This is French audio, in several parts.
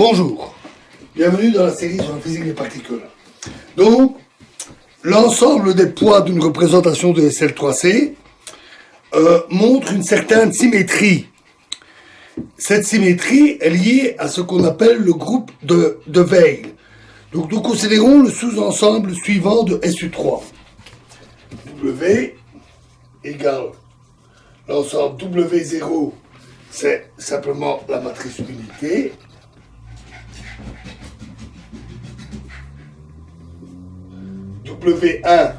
Bonjour, bienvenue dans la série sur la physique des particules. Donc, l'ensemble des poids d'une représentation de SL3C montre une certaine symétrie. Cette symétrie est liée à ce qu'on appelle le groupe de Weyl. Donc, nous considérons le sous-ensemble suivant de SU3. W égale l'ensemble W0, c'est simplement la matrice unité. W1,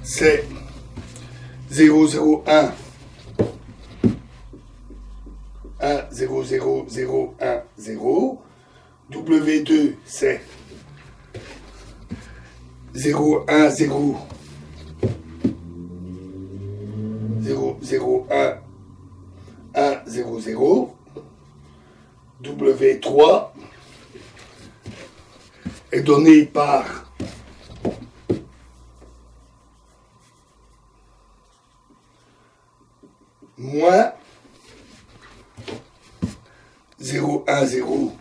c'est 0, 0, 1, 1, 0, 0, 0, 1, 0. W2, c'est 0, 1, 0, 0, 0, 1, 1, 0, 0. W3 est donné par moins 0, 1, 0,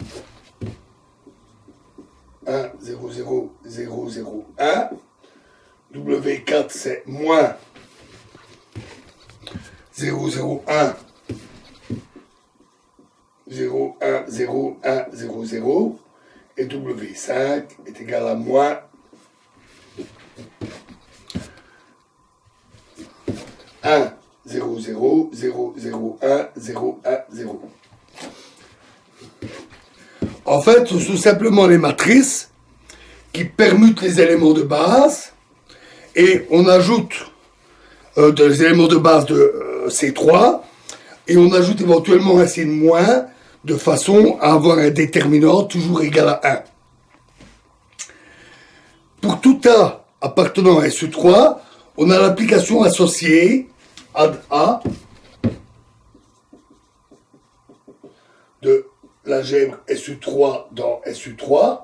1, 0, 0, 0, 0, 1. W4, c'est moins 0, 0, 1, 0, 1, 0, 1, 0, 0. Et W5 est égal à moins 1, 0, 0, 0, 0, 1, 0, 1, 0. En fait, ce sont simplement les matrices qui permutent les éléments de base et on ajoute des éléments de base de C3 et on ajoute éventuellement un signe moins de façon à avoir un déterminant toujours égal à 1. Pour tout A appartenant à SU3, on a l'application associée ad A de l'algèbre SU3 dans SU3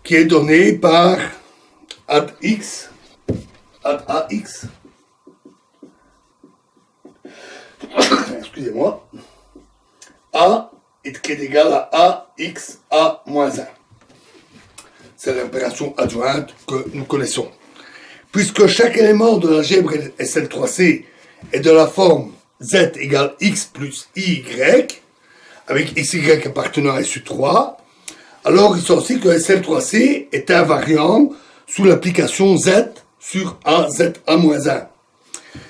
qui est donnée par ad X, ad AX, excusez-moi, A est égal à AX A moins 1. C'est l'opération adjointe que nous connaissons. Puisque chaque élément de l'algèbre SL3C est de la forme Z égale X plus IY, avec XY appartenant à SU3, alors il s'agit que SL3C est invariant sous l'application Z sur AZA-1.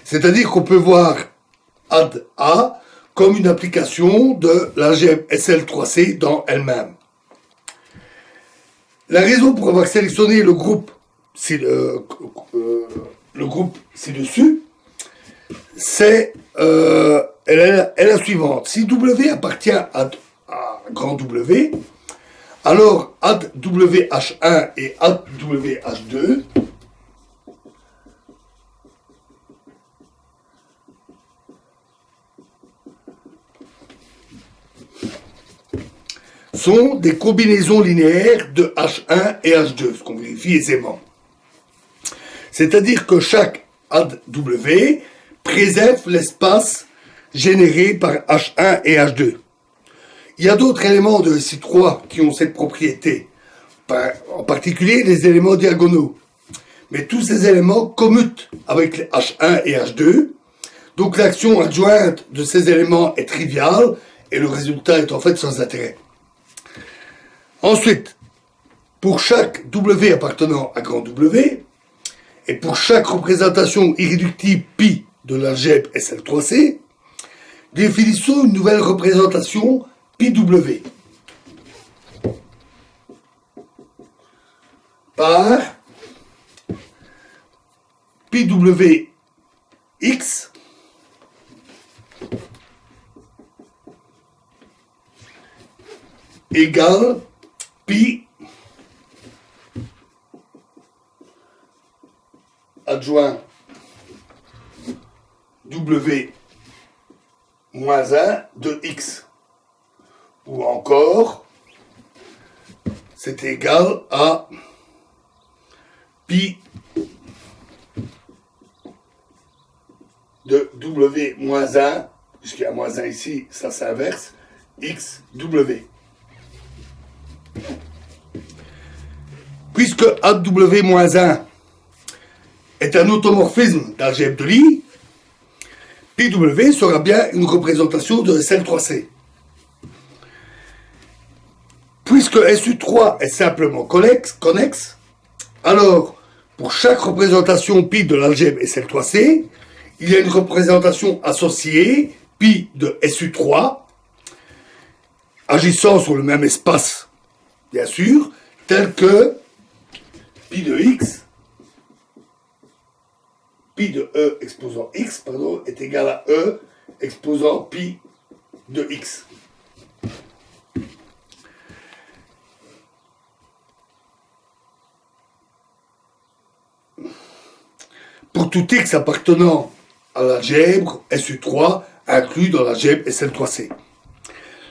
C'est-à-dire qu'on peut voir ad A comme une application de l'algèbre SL3C dans elle-même. La raison pour avoir sélectionné le groupe ci-dessus, c'est la suivante. Si W appartient à grand W, alors ad WH1 et ad WH2 sont des combinaisons linéaires de H1 et H2, ce qu'on vérifie aisément. C'est-à-dire que chaque ad W préserve l'espace généré par H1 et H2. Il y a d'autres éléments de C3 qui ont cette propriété, en particulier les éléments diagonaux. Mais tous ces éléments commutent avec les H1 et H2, donc l'action adjointe de ces éléments est triviale et le résultat est en fait sans intérêt. Ensuite, pour chaque W appartenant à grand W, et pour chaque représentation irréductible pi de l'algèbre SL3C, définissons une nouvelle représentation PW par PWX égale pi adjoint W moins 1 de X. Ou encore, c'est égal à pi de W moins 1 puisqu'il y a moins 1 ici, ça s'inverse, x, w. Puisque AW moins 1 est un automorphisme d'algèbre de Lie, PW sera bien une représentation de SL3C. Puisque SU3 est simplement connexe, alors pour chaque représentation pi de l'algèbre SL3C, il y a une représentation associée pi de SU3 agissant sur le même espace, bien sûr, tel que pi de x, pi de e exposant x, pardon, est égal à e exposant pi de x. Pour tout x appartenant à l'algèbre SU3 inclus dans l'algèbre SL3C.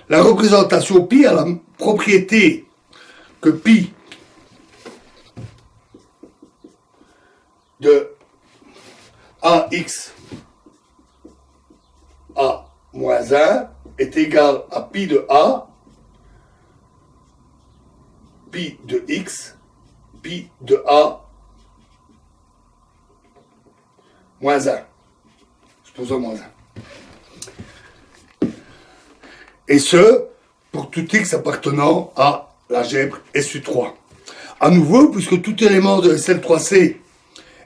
La représentation pi a la propriété que pi de ax a moins 1 est égal à pi de a, pi de x, pi de a moins 1. Supposons moins 1. Et ce, pour tout x appartenant à l'algèbre SU3. À nouveau, puisque tout élément de SL3C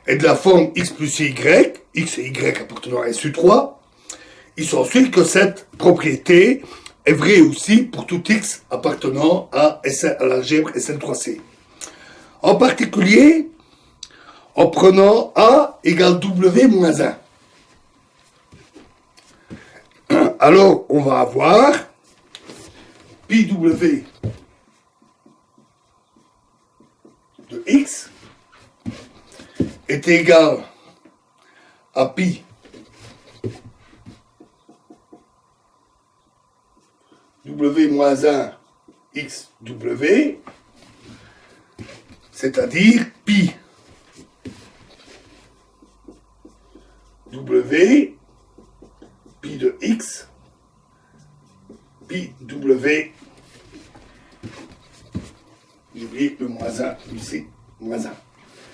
est de la forme x plus y, x et y appartenant à SU3, il s'ensuit que cette propriété est vraie aussi pour tout x appartenant à l'algèbre SL3C. En particulier, en prenant a égale w moins 1. Alors, on va avoir pi w de x est égal à pi w moins 1 x w, c'est-à-dire pi w, pi de x, pi w, j'ai oublié le moins 1 ici, moins 1.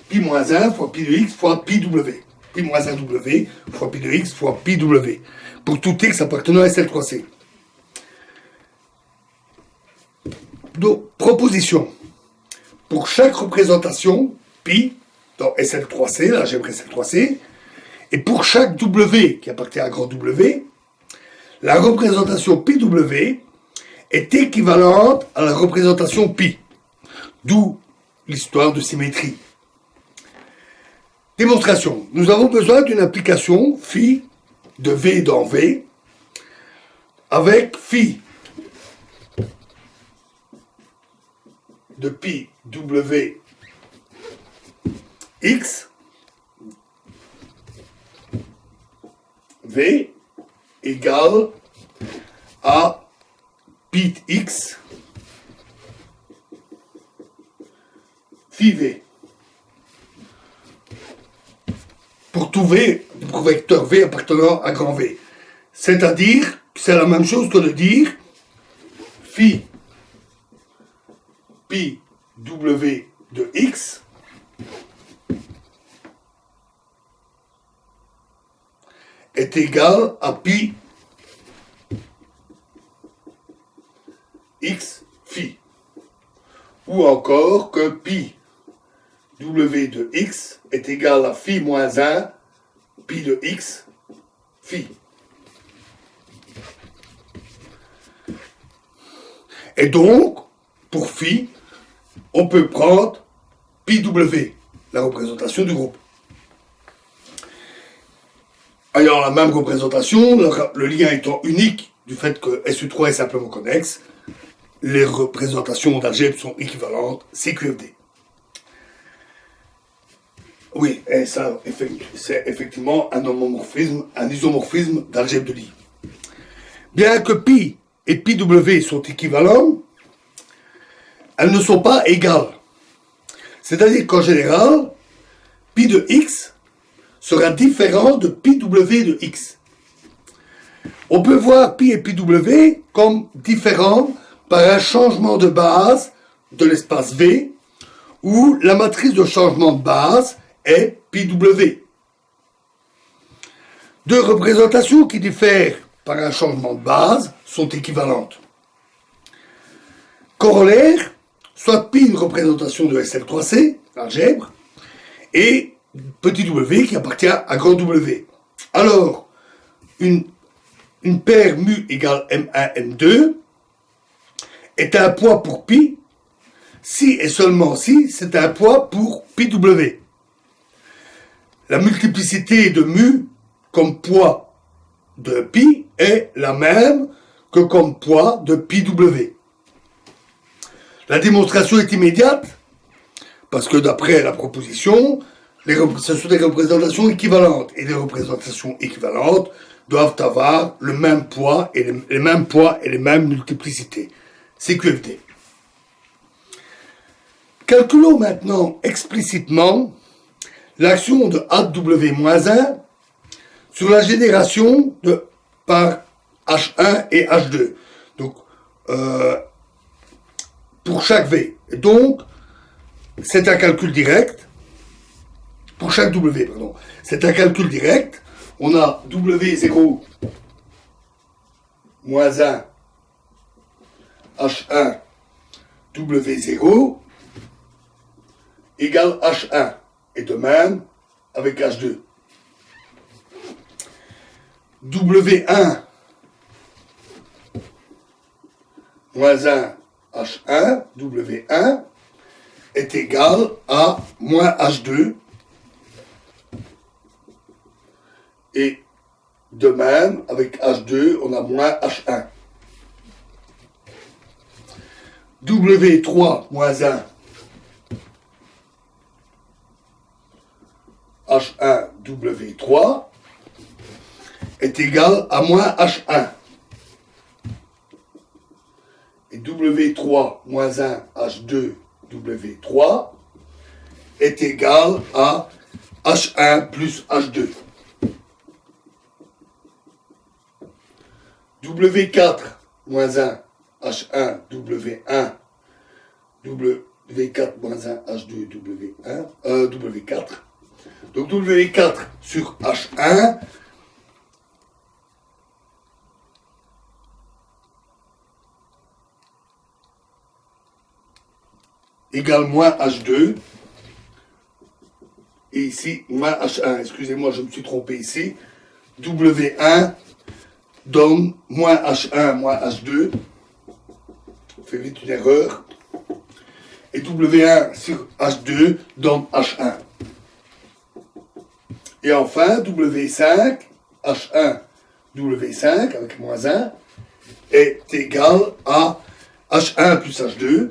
Pi moins 1 fois pi de x fois pi w. Pi moins 1 w fois pi de x fois pi w. Pour tout x appartenant à SL3C. Donc, proposition. Pour chaque représentation, pi, dans SL3C, l'algèbre SL3C, et pour chaque w qui appartient à grand W, la représentation PW est équivalente à la représentation pi. D'où l'histoire de symétrie. Démonstration. Nous avons besoin d'une application phi de V dans V avec phi de pi W x V égale à pi x phi V. Pour tout V, pour vecteur V appartenant à grand V. C'est-à-dire que c'est la même chose que de dire phi pi W de x est égal à pi x phi. Ou encore que pi W de x est égal à phi moins 1 pi de x phi. Et donc, pour phi, on peut prendre pi w, la représentation du groupe. Ayant la même représentation, le lien étant unique du fait que SU3 est simplement connexe, les représentations d'algèbre sont équivalentes, c'est QFD. Oui, et ça, c'est effectivement un homomorphisme, un isomorphisme d'algèbre de Lie. Bien que pi et pi w sont équivalents, elles ne sont pas égales. C'est-à-dire qu'en général, pi de x sera différent de pi w de x. On peut voir pi et pi w comme différents par un changement de base de l'espace V, où la matrice de changement de base est pi w. Deux représentations qui diffèrent par un changement de base sont équivalentes. Corollaire, soit pi une représentation de SL3C, l'algèbre, et petit w qui appartient à grand W. Alors, une paire mu égale M1, M2 est un poids pour pi, si et seulement si c'est un poids pour pi w. La multiplicité de mu comme poids de pi est la même que comme poids de pi w. La démonstration est immédiate, parce que d'après la proposition, ce sont des représentations équivalentes, et les représentations équivalentes doivent avoir le même poids et les mêmes poids et les mêmes multiplicités. C'est QFD. Calculons maintenant explicitement l'action de AW-1 sur la génération par H1 et H2. Donc, pour chaque V. Et donc, c'est un calcul direct. Pour chaque W, pardon. C'est un calcul direct. On a W0 moins 1 H1 W0 égale H1. Et de même avec H2. W1 moins 1 H1, W1 est égal à moins H2. Et de même, avec H2, on a moins H1. W3 moins 1 H1 W3 est égal à moins H1. Et W3 moins 1 H2 W3 est égal à H1 plus H2. W4 moins 1 H1 W1 W4 moins 1 H2 W1 W4. Donc W4 sur H1 égale moins H2. Et ici, moins H1. Excusez-moi, je me suis trompé ici. W1 donne moins H1 moins H2. On fait vite une erreur. Et W1 sur H2 donne H1. Et enfin, W5, H1, W5 avec moins 1 est égal à H1 plus H2.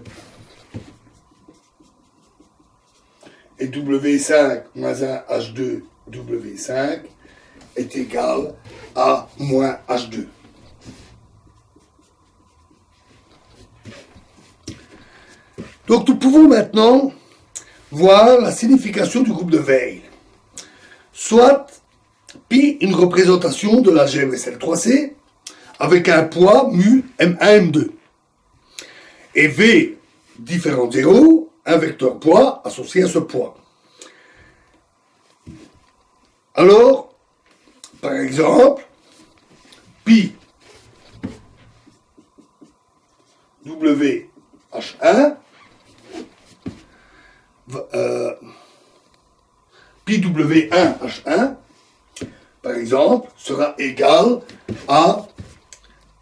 Et W5 moins 1 H2 W5 est égal à moins H2. Donc nous pouvons maintenant voir la signification du groupe de Weil. Soit pi une représentation de l'algèbre SL3C avec un poids mu M1, M2. Et V différent de 0, un vecteur poids associé à ce poids. Alors, par exemple, pi WH1 pi W1H1 par exemple sera égal à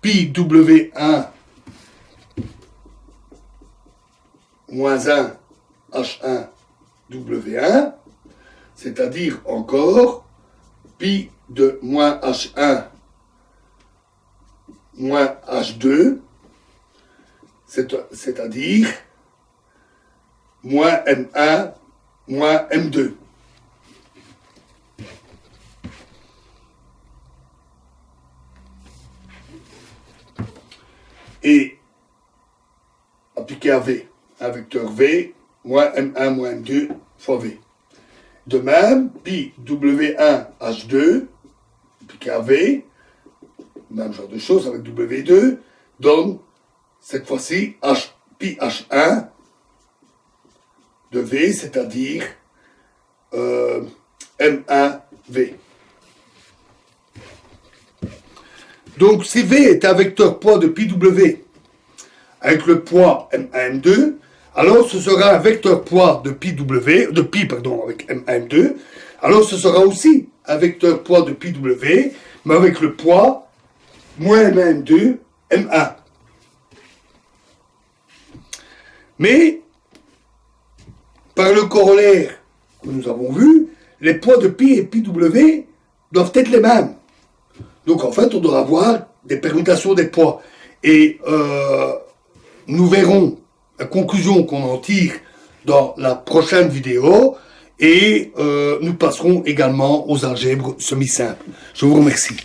pi W1 moins 1 H1 W1, c'est-à-dire encore pi de moins H1 moins H2, c'est-à-dire moins M1 moins M2. Et appliqué à V, un vecteur V, moins M1 moins M2 fois V. De même, pi W1 H2, appliqué à V, même genre de choses avec W2, donne cette fois-ci pi H1 de V, c'est-à-dire M1V. Donc si V est un vecteur poids de pi W avec le poids M1, M2, alors ce sera un vecteur poids de pi avec M1, M2, alors ce sera aussi un vecteur poids de pi W, mais avec le poids moins M1, M2, M1. Mais, par le corollaire que nous avons vu, les poids de pi et pi W doivent être les mêmes. Donc en fait, on doit avoir des permutations des poids. Et nous verrons la conclusion qu'on en tire dans la prochaine vidéo. Et nous passerons également aux algèbres semi-simples. Je vous remercie.